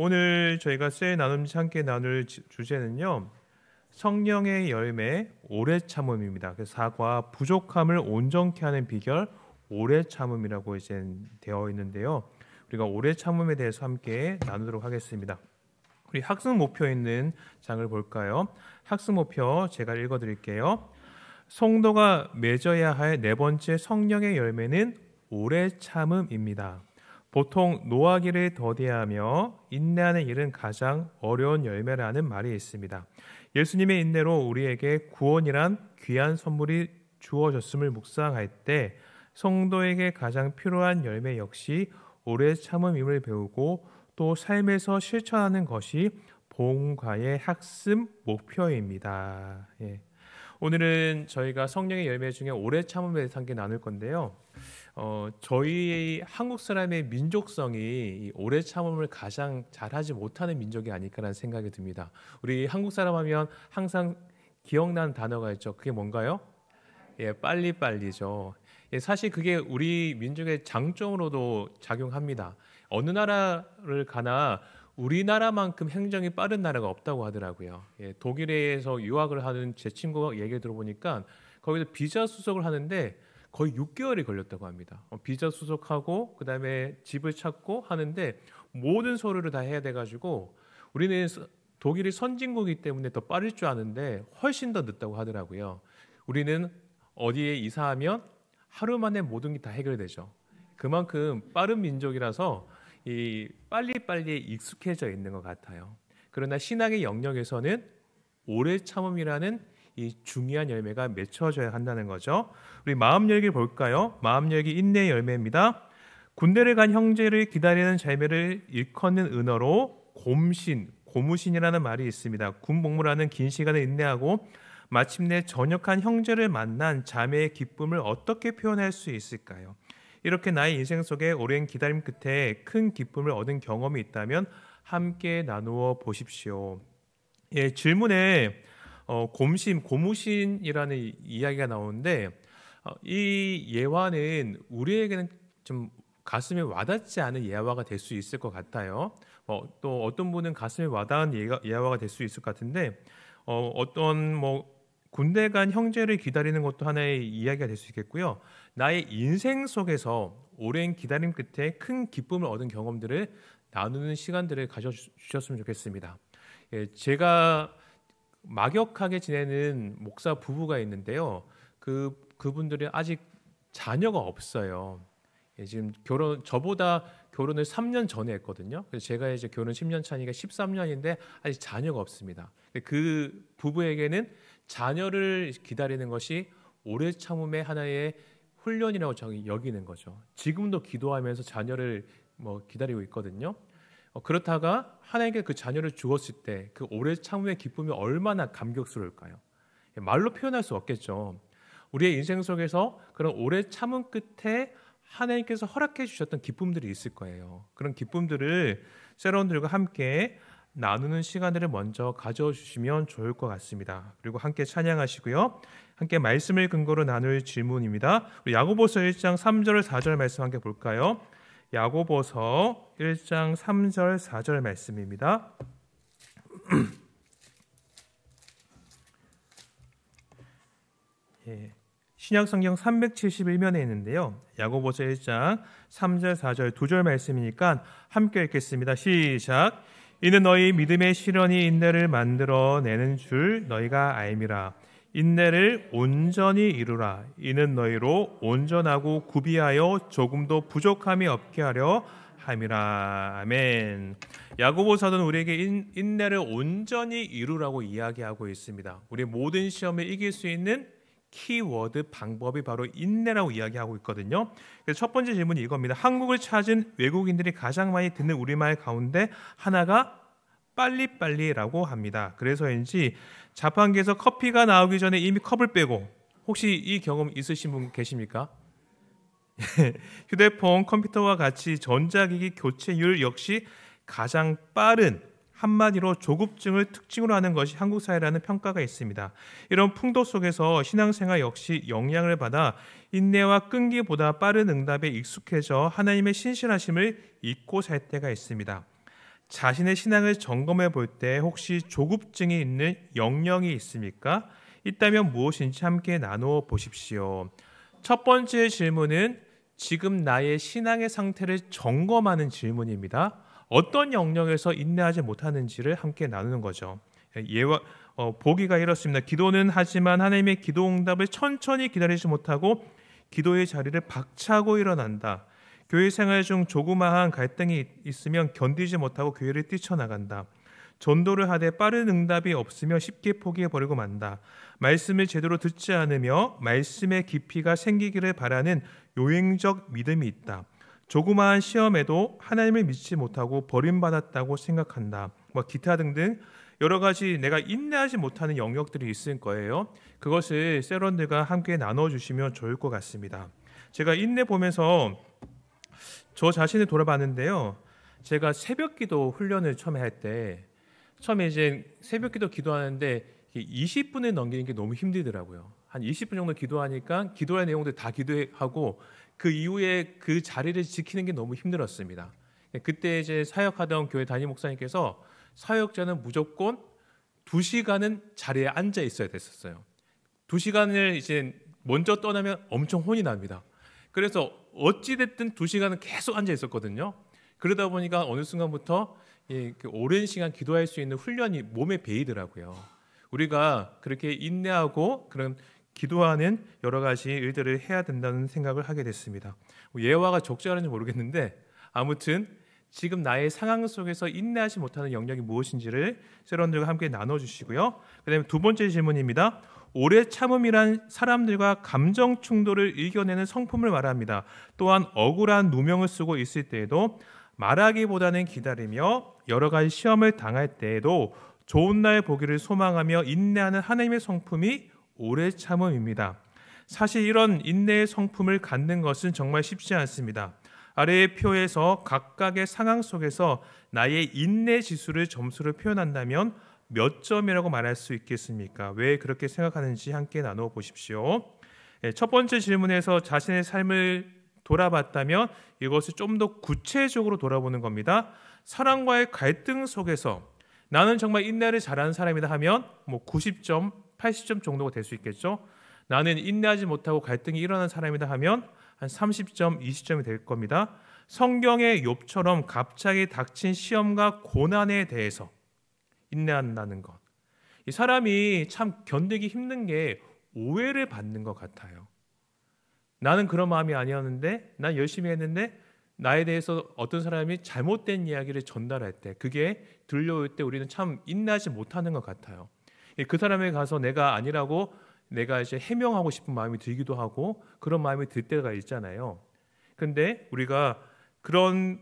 오늘 저희가 셀 나눔지 함께 나눌 주제는요, 성령의 열매 오래 참음입니다. 그래서 사과 부족함을 온전케 하는 비결 오래 참음이라고 이제 되어 있는데요. 우리가 오래 참음에 대해서 함께 나누도록 하겠습니다. 우리 학습 목표 있는 장을 볼까요? 학습 목표 제가 읽어드릴게요. 성도가 맺어야 할 네 번째 성령의 열매는 오래 참음입니다. 보통 노하기를 더디하며 인내하는 일은 가장 어려운 열매라는 말이 있습니다. 예수님의 인내로 우리에게 구원이란 귀한 선물이 주어졌음을 묵상할 때 성도에게 가장 필요한 열매 역시 오래 참음임을 배우고 또 삶에서 실천하는 것이 봉과의 학습 목표입니다. 오늘은 저희가 성령의 열매 중에 오래 참음에 대해서 함께 나눌 건데요. 저희 한국 사람의 민족성이 오래 참음을 가장 잘하지 못하는 민족이 아닐까라는 생각이 듭니다. 우리 한국 사람 하면 항상 기억나는 단어가 있죠. 그게 뭔가요? 빨리빨리죠. 사실 그게 우리 민족의 장점으로도 작용합니다. 어느 나라를 가나 우리나라만큼 행정이 빠른 나라가 없다고 하더라고요. 독일에서 유학을 하는 제 친구 얘기 들어보니까 거기서 비자 수속을 하는데 거의 6개월이 걸렸다고 합니다. 비자 수속하고 그다음에 집을 찾고 하는데 모든 서류를 다 해야 돼가지고 우리는 독일이 선진국이기 때문에 더 빠를 줄 아는데 훨씬 더 늦다고 하더라고요. 우리는 어디에 이사하면 하루 만에 모든 게 다 해결되죠. 그만큼 빠른 민족이라서 이 빨리빨리 익숙해져 있는 것 같아요. 그러나 신학의 영역에서는 오래 참음이라는 이 중요한 열매가 맺혀져야 한다는 거죠. 우리 마음 열기 볼까요? 마음 열기 인내의 열매입니다. 군대를 간 형제를 기다리는 삶을 일컫는 은어로 고무신이라는 말이 있습니다. 군 복무라는 긴 시간을 인내하고 마침내 전역한 형제를 만난 자매의 기쁨을 어떻게 표현할 수 있을까요? 이렇게 나의 인생 속에 오랜 기다림 끝에 큰 기쁨을 얻은 경험이 있다면 함께 나누어 보십시오. 질문에 고무신이라는 이야기가 나오는데 이 예화는 우리에게는 좀 가슴에 와닿지 않은 예화가 될 수 있을 것 같아요. 또 어떤 분은 가슴에 와닿은 예화가 될 수 있을 것 같은데 어떤 군대 간 형제를 기다리는 것도 하나의 이야기가 될 수 있겠고요. 나의 인생 속에서 오랜 기다림 끝에 큰 기쁨을 얻은 경험들을 나누는 시간들을 가져주셨으면 좋겠습니다. 제가 막역하게 지내는 목사 부부가 있는데요. 그분들이 아직 자녀가 없어요. 지금 저보다 결혼을 3년 전에 했거든요. 그래서 제가 이제 결혼 10년 차니까 13년인데 아직 자녀가 없습니다. 그 부부에게는 자녀를 기다리는 것이 오래 참음의 하나의 훈련이라고 저는 여기는 거죠. 지금도 기도하면서 자녀를 기다리고 있거든요. 그렇다가 하나님께 그 자녀를 주었을 때 그 오래 참음의 기쁨이 얼마나 감격스러울까요? 말로 표현할 수 없겠죠. 우리의 인생 속에서 그런 오래 참음 끝에 하나님께서 허락해 주셨던 기쁨들이 있을 거예요. 그런 기쁨들을 세런들과 함께 나누는 시간들을 먼저 가져주시면 좋을 것 같습니다. 그리고 함께 찬양하시고요. 함께 말씀을 근거로 나눌 질문입니다. 우리 야고보서 1장 3절 4절 말씀 함께 볼까요? 야고보서 1장 3절 4절 말씀입니다. 신약성경 371면에 있는데요. 야고보서 1장 3절 4절 2절 말씀이니까 함께 읽겠습니다. 시작. 이는 너희 믿음의 시련이 인내를 만들어내는 줄 너희가 알미라. 인내를 온전히 이루라. 이는 너희로 온전하고 구비하여 조금도 부족함이 없게 하려 함이라. 아멘. 야고보서는 우리에게 인내를 온전히 이루라고 이야기하고 있습니다. 우리 모든 시험을 이길 수 있는 키워드 방법이 바로 인내라고 이야기하고 있거든요. 그래서 첫 번째 질문이 이겁니다. 한국을 찾은 외국인들이 가장 많이 듣는 우리말 가운데 하나가 빨리빨리라고 합니다. 그래서인지 자판기에서 커피가 나오기 전에 이미 컵을 빼고, 혹시 이 경험 있으신 분 계십니까? 휴대폰, 컴퓨터와 같이 전자기기 교체율 역시 가장 빠른, 한마디로 조급증을 특징으로 하는 것이 한국 사회라는 평가가 있습니다. 이런 풍토 속에서 신앙생활 역시 영향을 받아 인내와 끈기보다 빠른 응답에 익숙해져 하나님의 신실하심을 잊고 살 때가 있습니다. 자신의 신앙을 점검해 볼 때 혹시 조급증이 있는 영령이 있습니까? 있다면 무엇인지 함께 나누어 보십시오. 첫 번째 질문은 지금 나의 신앙의 상태를 점검하는 질문입니다. 어떤 영역에서 인내하지 못하는지를 함께 나누는 거죠. 보기가 이렇습니다. 기도는 하지만 하나님의 기도 응답을 천천히 기다리지 못하고 기도의 자리를 박차고 일어난다. 교회 생활 중 조그마한 갈등이 있으면 견디지 못하고 교회를 뛰쳐나간다. 전도를 하되 빠른 응답이 없으며 쉽게 포기해버리고 만다. 말씀을 제대로 듣지 않으며 말씀의 깊이가 생기기를 바라는 요행적 믿음이 있다. 조그마한 시험에도 하나님을 믿지 못하고 버림받았다고 생각한다. 기타 등등 여러 가지 내가 인내하지 못하는 영역들이 있을 거예요. 그것을 세런들과 함께 나눠주시면 좋을 것 같습니다. 제가 인내 보면서 저 자신을 돌아봤는데요. 제가 새벽기도 훈련을 처음에 할 때 처음에 이제 새벽기도 기도하는데 20분을 넘기는 게 너무 힘들더라고요. 한 20분 정도 기도하니까 기도할 내용들 다 기도하고 그 이후에 그 자리를 지키는 게 너무 힘들었습니다. 그때 이제 사역하던 교회 담임 목사님께서 사역자는 무조건 2시간은 자리에 앉아 있어야 됐었어요. 2시간을 이제 먼저 떠나면 엄청 혼이 납니다. 그래서 어찌됐든 2시간은 계속 앉아 있었거든요. 그러다 보니까 어느 순간부터 오랜 시간 기도할 수 있는 훈련이 몸에 배이더라고요. 우리가 그렇게 인내하고 그런 기도하는 여러 가지 일들을 해야 된다는 생각을 하게 됐습니다. 예화가 적절한지 모르겠는데 아무튼 지금 나의 상황 속에서 인내하지 못하는 영역이 무엇인지를 세런들과 함께 나눠주시고요. 그 다음에 두 번째 질문입니다. 오래 참음이란 사람들과 감정 충돌을 이겨내는 성품을 말합니다. 또한 억울한 누명을 쓰고 있을 때에도 말하기보다는 기다리며 여러 가지 시험을 당할 때에도 좋은 날 보기를 소망하며 인내하는 하나님의 성품이 오래 참음입니다. 사실 이런 인내의 성품을 갖는 것은 정말 쉽지 않습니다. 아래의 표에서 각각의 상황 속에서 나의 인내 지수를 점수를 표현한다면 몇 점이라고 말할 수 있겠습니까? 왜 그렇게 생각하는지 함께 나누어 보십시오. 첫 번째 질문에서 자신의 삶을 돌아봤다면 이것을 좀 더 구체적으로 돌아보는 겁니다. 사람과의 갈등 속에서 나는 정말 인내를 잘하는 사람이다 하면 90점, 80점 정도가 될 수 있겠죠. 나는 인내하지 못하고 갈등이 일어난 사람이다 하면 한 30점, 20점이 될 겁니다. 성경의 욥처럼 갑자기 닥친 시험과 고난에 대해서 인내한다는 것. 이 사람이 참 견디기 힘든 게 오해를 받는 것 같아요. 나는 그런 마음이 아니었는데 난 열심히 했는데 나에 대해서 어떤 사람이 잘못된 이야기를 전달할 때 그게 들려올 때 우리는 참 인내하지 못하는 것 같아요. 그 사람에 가서 내가 아니라고 내가 이제 해명하고 싶은 마음이 들기도 하고 그런 마음이 들 때가 있잖아요. 근데 우리가 그런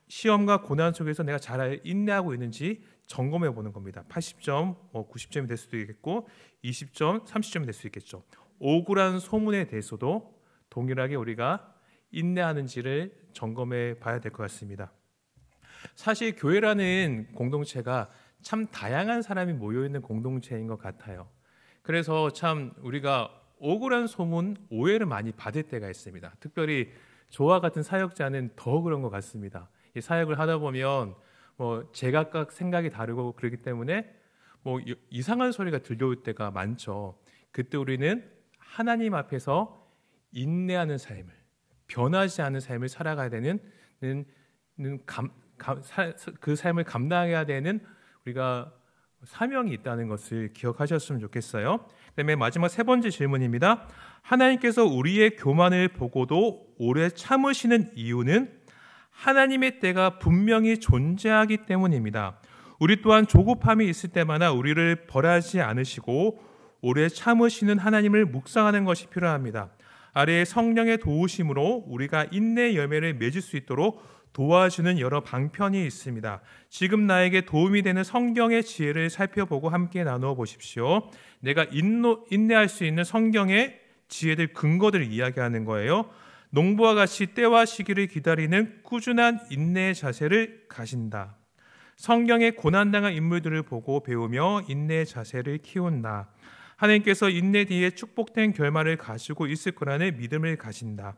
시험과 고난 속에서 내가 잘 인내하고 있는지 점검해 보는 겁니다. 80점, 90점이 될 수도 있겠고 20점, 30점이 될 수 있겠죠. 억울한 소문에 대해서도 동일하게 우리가 인내하는지를 점검해 봐야 될 것 같습니다. 사실 교회라는 공동체가 참 다양한 사람이 모여있는 공동체인 것 같아요. 그래서 참 우리가 억울한 소문, 오해를 많이 받을 때가 있습니다. 특별히 저와 같은 사역자는 더 그런 것 같습니다. 이 사역을 하다 보면 제각각 생각이 다르고 그렇기 때문에 이상한 소리가 들려올 때가 많죠. 그때 우리는 하나님 앞에서 인내하는 삶을, 변하지 않은 삶을 살아가야 되는 그 삶을 감당해야 되는 우리가 사명이 있다는 것을 기억하셨으면 좋겠어요. 그다음에 마지막 세 번째 질문입니다. 하나님께서 우리의 교만을 보고도 오래 참으시는 이유는 하나님의 때가 분명히 존재하기 때문입니다. 우리 또한 조급함이 있을 때마다 우리를 벌하지 않으시고 오래 참으시는 하나님을 묵상하는 것이 필요합니다. 아래의 성령의 도우심으로 우리가 인내 열매를 맺을 수 있도록 도와주는 여러 방편이 있습니다. 지금 나에게 도움이 되는 성경의 지혜를 살펴보고 함께 나누어 보십시오. 내가 인내할 수 있는 성경의 지혜들, 근거들을 이야기하는 거예요. 농부와 같이 때와 시기를 기다리는 꾸준한 인내의 자세를 가진다. 성경의 고난당한 인물들을 보고 배우며 인내의 자세를 키운다. 하나님께서 인내 뒤에 축복된 결말을 가지고 있을 거라는 믿음을 가진다.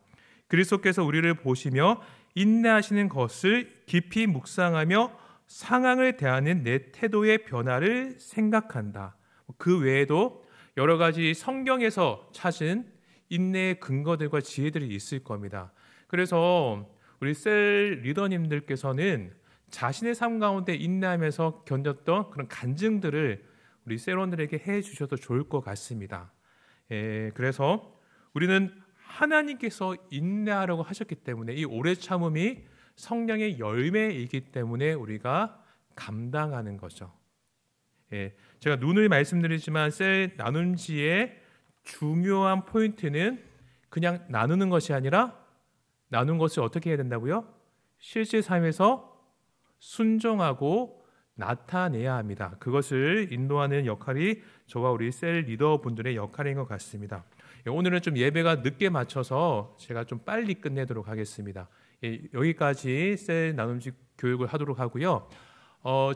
그리스도께서 우리를 보시며 인내하시는 것을 깊이 묵상하며 상황을 대하는 내 태도의 변화를 생각한다. 그 외에도 여러 가지 성경에서 찾은 인내의 근거들과 지혜들이 있을 겁니다. 그래서 우리 셀 리더님들께서는 자신의 삶 가운데 인내하면서 견뎠던 그런 간증들을 우리 셀원들에게 해 주셔도 좋을 것 같습니다. 그래서 우리는 하나님께서 인내하라고 하셨기 때문에 이 오래 참음이 성령의 열매이기 때문에 우리가 감당하는 거죠. 제가 누누이 말씀드리지만 셀 나눔지의 중요한 포인트는 그냥 나누는 것이 아니라 나눈 것을 어떻게 해야 된다고요? 실제 삶에서 순종하고 나타내야 합니다. 그것을 인도하는 역할이 저와 우리 셀 리더분들의 역할인 것 같습니다. 오늘은 좀 예배가 늦게 맞춰서 제가 좀 빨리 끝내도록 하겠습니다. 여기까지 셀 나눔지 교육을 하도록 하고요.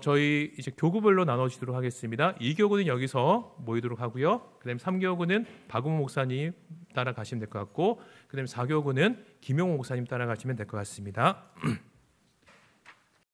저희 이제 교구별로 나눠지도록 하겠습니다. 2교구는 여기서 모이도록 하고요. 그다음에 3교구는 박웅 목사님 따라가시면 될 것 같고, 그다음에 4교구는 김용호 목사님 따라가시면 될 것 같습니다.